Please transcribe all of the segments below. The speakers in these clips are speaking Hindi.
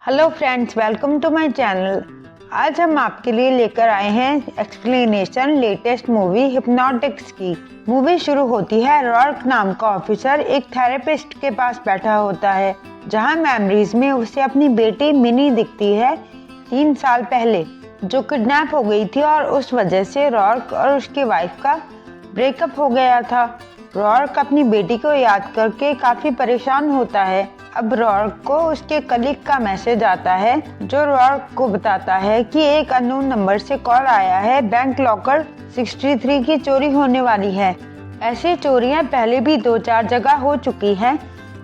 Hello friends, welcome to my channel. आज हम आपके लिए लेकर आए हैं एक्सप्लेनेशन लेटेस्ट मूवी हिप्नोटिक्स की। मूवी शुरू होती है रॉर्क नाम का ऑफिसर एक थेरेपिस्ट के पास बैठा होता है, जहां मेमोरीज में उसे अपनी बेटी मिनी दिखती है 3 साल पहले, जो किडनैप हो गई थी और उस वजह से रॉर्क और उसकी वाइफ का ब्रेकअप हो गया था। रॉर्क अपनी बेटी को याद करके काफी परेशान होता है। अब रॉर्क को उसके कलीग का मैसेज आता है, जो रॉर्क को बताता है कि एक अननोन नंबर से कॉल आया है, बैंक लॉकर 63 की चोरी होने वाली है। ऐसी चोरियां पहले भी 2-4 जगह हो चुकी हैं,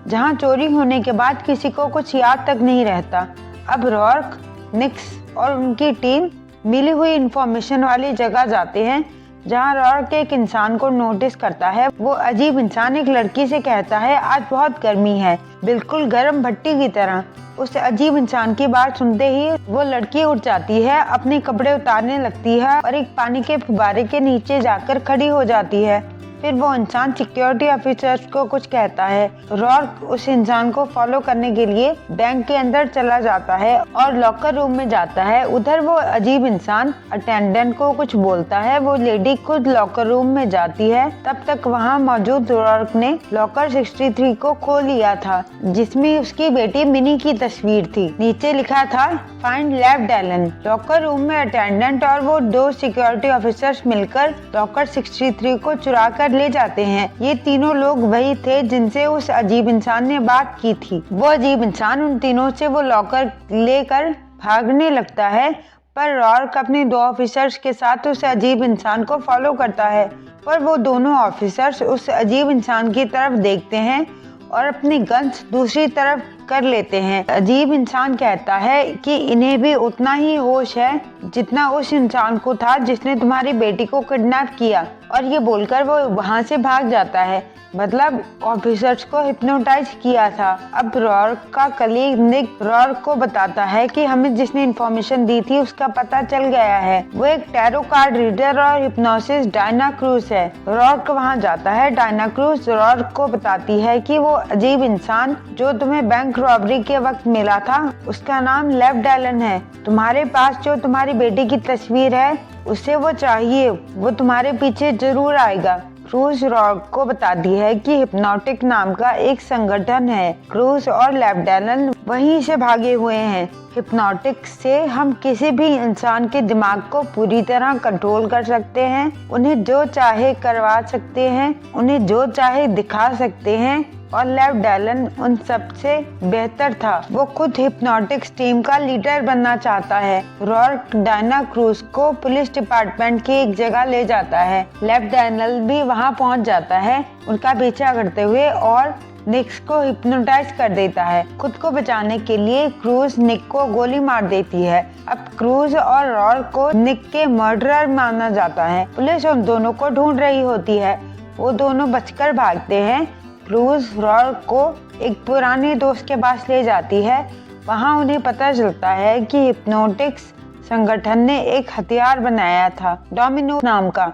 जहां चोरी होने के बाद किसी को कुछ याद तक नहीं रहता। अब रॉर्क, निक्स और उनकी टीम मिली हुई इंफॉर्मेशन वाली जगह जाते हैं, जहाँ रॉर्क एक इंसान को नोटिस करता है। वो अजीब इंसान एक लड़की से कहता है, आज बहुत गर्मी है, बिल्कुल गर्म भट्टी की तरह। उस अजीब इंसान की बात सुनते ही वो लड़की उठ जाती है, अपने कपड़े उतारने लगती है और एक पानी के फुब्बारे के नीचे जाकर खड़ी हो जाती है। फिर वो इंसान सिक्योरिटी ऑफिसर्स को कुछ कहता है। रॉर्क उस इंसान को फॉलो करने के लिए बैंक के अंदर चला जाता है और लॉकर रूम में जाता है। उधर वो अजीब इंसान अटेंडेंट को कुछ बोलता है। वो लेडी खुद लॉकर रूम में जाती है। तब तक वहाँ मौजूद रॉर्क ने लॉकर 63 को खोल लिया था, जिसमें उसकी बेटी मिनी की तस्वीर थी। नीचे लिखा था, find left Alan. Locker room में अटेंडेंट और वो 2 सिक्योरिटी ऑफिसर्स मिलकर लॉकर 63 को चुरा कर ले जाते हैं। ये तीनों लोग वही थे जिनसे उस अजीब इंसान ने बात की थी। वो अजीब इंसान उन तीनों से वो लॉकर लेकर भागने लगता है, पर रॉर्क अपने 2 ऑफिसर्स के साथ उस अजीब इंसान को फॉलो करता है। पर वो दोनों ऑफिसर्स उस अजीब इंसान की तरफ देखते हैं और अपनी गन्स दूसरी तरफ कर लेते हैं। अजीब इंसान कहता है कि इन्हें भी उतना ही होश है जितना उस इंसान को था जिसने तुम्हारी बेटी को किडनैप किया, और ये बोलकर वो वहाँ से भाग जाता है। मतलब ऑफिसर्स को हिप्नोटाइज किया था। अब रॉर्क का कलीग निक रॉर्क को बताता है कि हमें जिसने इन्फॉर्मेशन दी थी उसका पता चल गया है। वो एक टैरो कार्ड रीडर और हिप्नोसिस डायना क्रूज है। रॉर्क वहाँ जाता है। डायना क्रूज रॉर्क को बताती है कि वो अजीब इंसान जो तुम्हें बैंक रॉबरी के वक्त मिला था, उसका नाम लेफ्ट एलन है। तुम्हारे पास जो तुम्हारी बेटी की तस्वीर है उसे वो चाहिए, वो तुम्हारे पीछे जरूर आएगा। क्रूज रॉर्क को बताती है कि हिप्नोटिक नाम का एक संगठन है। क्रूज और लेफ्ट एलन वहीं से भागे हुए हैं। हिप्नोटिक से हम किसी भी इंसान के दिमाग को पूरी तरह कंट्रोल कर सकते हैं, उन्हें जो चाहे करवा सकते हैं, उन्हें जो चाहे दिखा सकते हैं। और लेफ्ट एलन उन सबसे बेहतर था। वो खुद हिप्नोटिक्स टीम का लीडर बनना चाहता है। रॉर्क डायना क्रूज को पुलिस डिपार्टमेंट की एक जगह ले जाता है। लेफ्ट एलन भी वहां पहुंच जाता है, उनका पीछा करते हुए, और निक्स को हिप्नोटाइज कर देता है। खुद को बचाने के लिए क्रूज निक को गोली मार देती है। अब क्रूज और रॉर्क को निक के मर्डरर माना जाता है। पुलिस उन दोनों को ढूंढ रही होती है। वो दोनों बचकर भागते हैं। क्रूज रॉर्क को एक पुराने दोस्त के पास ले जाती है। वहाँ उन्हें पता चलता है कि हिप्नोटिक्स संगठन ने एक हथियार बनाया था, डोमिनो नाम का।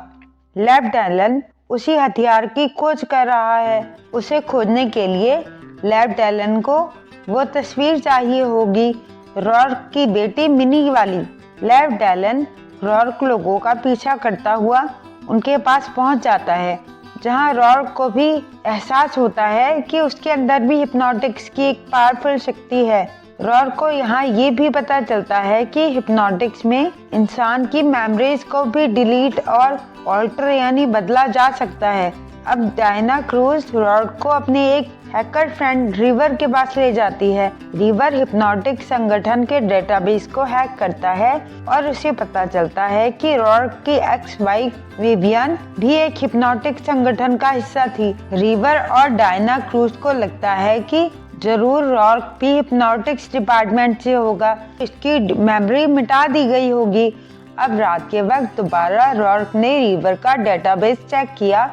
लेफ्ट एलन उसी हथियार की खोज कर रहा है। उसे खोजने के लिए लेफ्ट एलन को वो तस्वीर चाहिए होगी, रॉर्क की बेटी मिनी वाली। लेफ्ट एलन रॉर्क लोगों का पीछा करता हुआ उनके पास पहुंच जाता है, जहां रॉर्क को भी एहसास होता है कि उसके अंदर भी हिप्नोटिक्स की एक पावरफुल शक्ति है। रॉर्क को यहाँ ये भी पता चलता है कि हिप्नोटिक्स में इंसान की मेमोरीज को भी डिलीट और ऑल्टर यानी बदला जा सकता है। अब डायना क्रूज रॉर्क को अपने एक हैकर फ्रेंड रिवर के पास ले जाती है। रिवर हिप्नोटिक संगठन के डेटाबेस को हैक करता है और उसे पता चलता है कि रॉर्क की एक्स वाइफ विवियन भी एक हिप्नोटिक संगठन का हिस्सा थी। रिवर और डायना क्रूज को लगता है कि जरूर रॉर्क भी हिप्नोटिक्स डिपार्टमेंट से होगा, इसकी मेमोरी मिटा दी गई होगी। अब रात के वक्त दोबारा रॉर्क ने रिवर का डेटाबेस चेक किया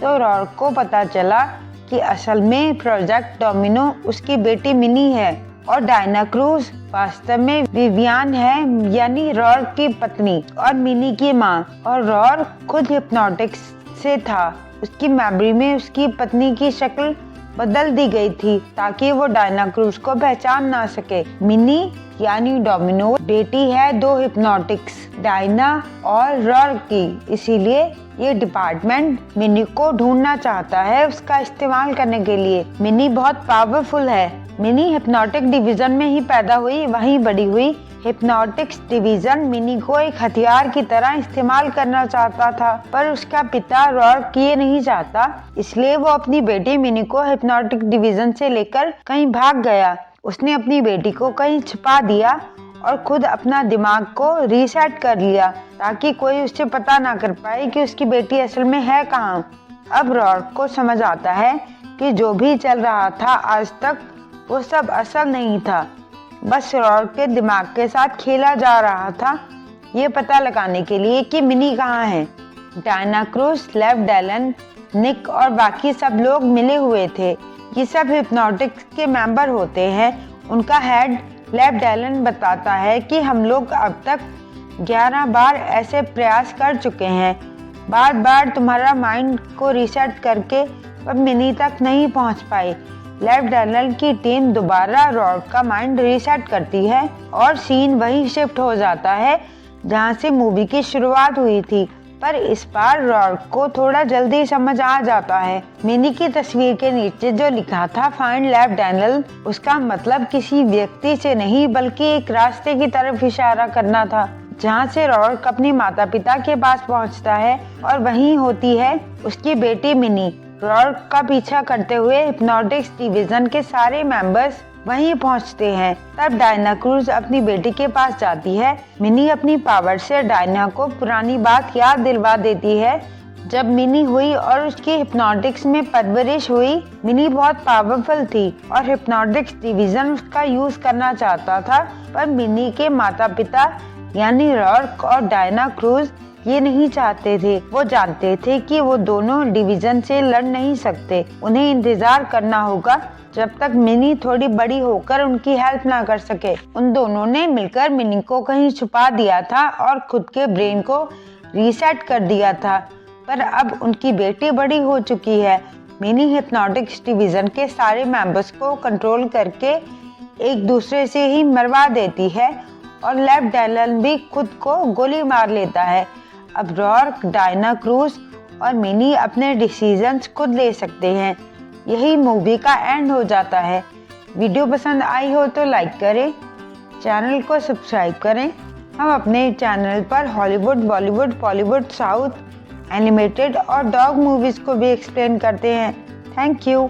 तो रॉर्क को पता चला कि असल में प्रोजेक्ट डोमिनो उसकी बेटी मिनी है और डायना क्रूज वास्तव में विवियन है, यानी रॉर्क की पत्नी और मिनी की माँ। और रॉर्क खुद हिप्नोटिक्स से था। उसकी मेमोरी में उसकी पत्नी की शक्ल बदल दी गई थी ताकि वो डायना क्रूज को पहचान ना सके। मिनी यानी डोमिनो बेटी है दो हिप्नोटिक्स, डायना और रॉर्क की, इसीलिए ये डिपार्टमेंट मिनी को ढूंढना चाहता है उसका इस्तेमाल करने के लिए। मिनी बहुत पावरफुल है। मिनी हिप्नोटिक डिवीजन में ही पैदा हुई, वहीं बड़ी हुई। हिप्नोटिक्स डिवीजन मिनी को एक हथियार की तरह इस्तेमाल करना चाहता था, पर उसका पिता रॉर्क ये नहीं चाहता, इसलिए वो अपनी बेटी मिनी को हिप्नोटिक डिवीजन से लेकर कहीं भाग गया। उसने अपनी बेटी को कहीं छुपा दिया और खुद अपना दिमाग को रीसेट कर लिया ताकि कोई उससे पता ना कर पाए कि उसकी बेटी असल में है कहाँ। अब रॉर्क को समझ आता है कि जो भी चल रहा था आज तक वो सब असल नहीं था, बस रॉर्क के दिमाग के साथ खेला जा रहा था ये पता लगाने के लिए कि मिनी कहाँ है। डायना क्रूज, लेव डेलन, निक और बाकी सब लोग मिले हुए थे। ये सब हिप्नोटिक्स के मेंबर होते हैं। उनका हेड लेव डेलन बताता है कि हम लोग अब तक 11 बार ऐसे प्रयास कर चुके हैं, बार बार तुम्हारा माइंड को रीसेट करके पर मिनी तक नहीं पहुंच पाए। लेव डेलन की टीम दोबारा रॉर्क का माइंड रीसेट करती है और सीन वहीं शिफ्ट हो जाता है जहां से मूवी की शुरुआत हुई थी, पर इस बार रॉर्क को थोड़ा जल्दी समझ आ जाता है। मिनी की तस्वीर के नीचे जो लिखा था फाइंड लेव डेलन, उसका मतलब किसी व्यक्ति से नहीं बल्कि एक रास्ते की तरफ इशारा करना था जहां से रॉर्क अपने माता पिता के पास पहुंचता है और वहीं होती है उसकी बेटी मिनी। रॉर्क का पीछा करते हुए हिप्नोटिक्स डिवीजन के सारे मेंबर्स वहीं पहुंचते हैं। तब डायना क्रूज अपनी बेटी के पास जाती है। मिनी अपनी पावर से डायना को पुरानी बात याद दिलवा देती है जब मिनी हुई और उसकी हिप्नोटिक्स में परवरिश हुई। मिनी बहुत पावरफुल थी और हिप्नोटिक्स डिवीजन उसका यूज करना चाहता था, पर मिनी के माता पिता यानी रॉर्क और डायना क्रूज ये नहीं चाहते थे। वो जानते थे कि वो दोनों डिवीजन से लड़ नहीं सकते, उन्हें इंतजार करना होगा जब तक मिनी थोड़ी बड़ी होकर उनकी हेल्प ना कर सके। उन दोनों ने मिलकर मिनी को कहीं छुपा दिया था और खुद के ब्रेन को रीसेट कर दिया था, पर अब उनकी बेटी बड़ी हो चुकी है। मिनी हिप्नोटिक्स डिवीजन के सारे मेंबर्स को कंट्रोल करके एक दूसरे से ही मरवा देती है और लेव डेलन भी खुद को गोली मार लेता है। अब रॉर्क, डायना क्रूज और मिनी अपने डिसीजंस खुद ले सकते हैं। यही मूवी का एंड हो जाता है। वीडियो पसंद आई हो तो लाइक करें, चैनल को सब्सक्राइब करें। हम अपने चैनल पर Hollywood, Bollywood, Bollywood, south, animated और डॉग मूवीज को भी एक्सप्लेन करते हैं। Thank you.